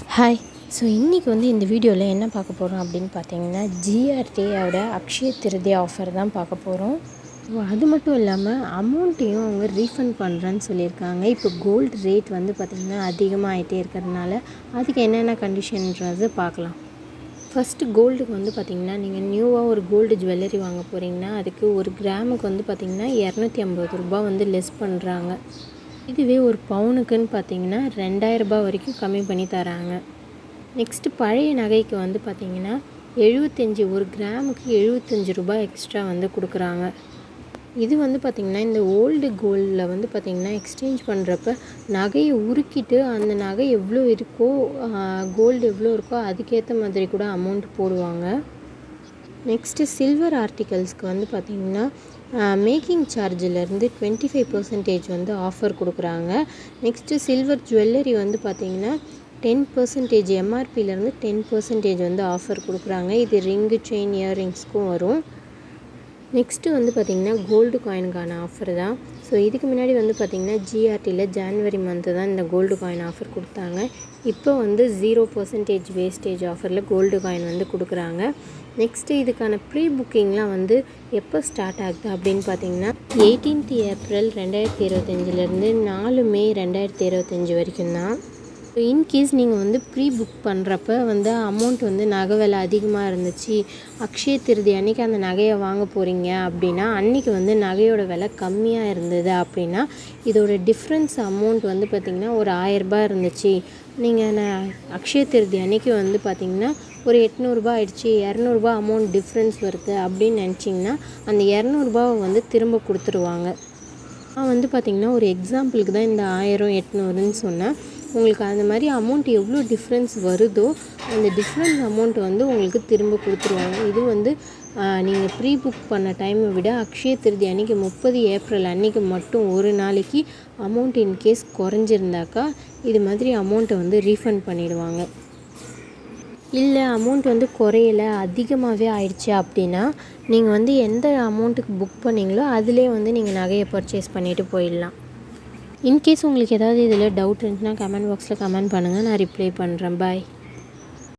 Hi. So இன்றைக்கி இந்த வீடியோவில் என்ன பார்க்க போகிறோம் அப்படின்னு பார்த்தீங்கன்னா, ஜிஆர்டியோட அக்ஷய திருதியை ஆஃபர் தான் பார்க்க போகிறோம். அது மட்டும் இல்லாமல் அமௌண்ட்டையும் அவங்க ரீஃபண்ட் பண்ணுறேன்னு சொல்லியிருக்காங்க. இப்போ கோல்டு ரேட் பார்த்திங்கன்னா அதிகமாக ஆகிட்டே இருக்கிறதுனால அதுக்கு என்னென்ன கண்டிஷன்றது பார்க்கலாம். ஃபஸ்ட்டு கோல்டுக்கு பார்த்திங்கன்னா, நீங்கள் நியூவாக ஒரு கோல்டு ஜுவல்லரி வாங்க போகிறீங்கன்னா அதுக்கு ஒரு கிராமுக்கு பார்த்திங்கன்னா ₹250 லெஸ் பண்ணுறாங்க. இதுவே ஒரு பவுனுக்குன்னு பார்த்திங்கன்னா ₹2000 வரைக்கும் கம்மி பண்ணி தராங்க. நெக்ஸ்ட்டு பழைய நகைக்கு பார்த்திங்கன்னா 75 ஒரு கிராமுக்கு ₹75 எக்ஸ்ட்ரா கொடுக்குறாங்க. இது பார்த்திங்கன்னா இந்த ஓல்டு கோல்டில் பார்த்திங்கன்னா எக்ஸ்சேஞ்ச் பண்ணுறப்ப நகையை உருக்கிட்டு அந்த நகை எவ்வளோ இருக்கோ கோல்டு எவ்வளோ இருக்கோ அதுக்கேற்ற மாதிரி கூட அமௌண்ட் போடுவாங்க. நெக்ஸ்ட்டு சில்வர் ஆர்டிகல்ஸ்க்கு பார்த்திங்கன்னா மேக்கிங் சார்ஜிலேருந்து 25% ஆஃபர் கொடுக்குறாங்க. நெக்ஸ்ட்டு சில்வர் ஜுவல்லரி பார்த்திங்கன்னா 10% எம்ஆர்பியிலேருந்து 10% ஆஃபர் கொடுக்குறாங்க. இது ரிங்கு, செயின், இயர்ரிங்ஸ்க்கும் வரும். நெக்ஸ்ட்டு பார்த்திங்கன்னா கோல்டு காயினுக்கான ஆஃபர் தான். ஸோ இதுக்கு முன்னாடி பார்த்திங்கன்னா ஜிஆர்டியில் ஜான்வரி மந்த்து தான் இந்த கோல்டு காயின் ஆஃபர் கொடுத்தாங்க. இப்போ 0% வேஸ்டேஜ் ஆஃபரில் கோல்டு காயின் கொடுக்குறாங்க. நெக்ஸ்ட்டு இதுக்கான ப்ரீ புக்கிங்லாம் எப்போ ஸ்டார்ட் ஆகுது அப்படின்னு பார்த்திங்கன்னா 18 ஏப்ரல் 2025 4 மே 2025 வரைக்கும் தான். இன்கேஸ் நீங்கள் ப்ரீ புக் பண்ணுறப்ப அமௌண்ட் நகை விலை அதிகமாக இருந்துச்சு, அக்ஷய திருதி அன்றைக்கி அந்த நகையை வாங்க போகிறீங்க அப்படின்னா அன்றைக்கி நகையோட விலை கம்மியாக இருந்தது அப்படின்னா இதோட டிஃப்ரென்ஸ் அமௌண்ட் பார்த்திங்கன்னா ஒரு ₹1000 இருந்துச்சு, நீங்கள் அக்ஷய திருதி அன்றைக்கி பார்த்திங்கன்னா ஒரு ₹800 ஆயிடுச்சு, ₹200 அமௌண்ட் டிஃப்ரென்ஸ் வருது அப்படின்னு நினச்சிங்கன்னா அந்த ₹200 திரும்ப கொடுத்துருவாங்க. நான் பார்த்திங்கன்னா ஒரு எக்ஸாம்பிளுக்கு தான் இந்த 1000 800ன்னு சொன்னேன். உங்களுக்கு அந்த மாதிரி அமௌண்ட் எவ்வளோ டிஃப்ரென்ஸ் வருதோ அந்த டிஃப்ரென்ஸ் அமௌண்ட் உங்களுக்கு திரும்ப கொடுத்துருவாங்க. இது நீங்கள் ப்ரீ புக் பண்ண டைமை விட அக்ஷய திருதி அன்றைக்கி 30 ஏப்ரல் அன்றைக்கி மட்டும் ஒரு நாளைக்கு அமௌண்ட் இன்கேஸ் குறைஞ்சிருந்தாக்கா இது மாதிரி அமௌண்ட்டை ரீஃபண்ட் பண்ணிவிடுவாங்க. இல்லை அமௌண்ட் குறையலை அதிகமாகவே ஆயிடுச்சு அப்படின்னா நீங்கள் எந்த அமௌண்ட்டுக்கு புக் பண்ணிங்களோ அதிலே நீங்கள் நகையை பர்ச்சேஸ் பண்ணிவிட்டு போயிடலாம். இன்கேஸ் உங்களுக்கு ஏதாவது இதில் டவுட் இருந்துச்சுன்னா கமெண்ட் பாக்ஸில் கமெண்ட் பண்ணுங்கள், நான் ரிப்ளை பண்ணுறேன். பாய்.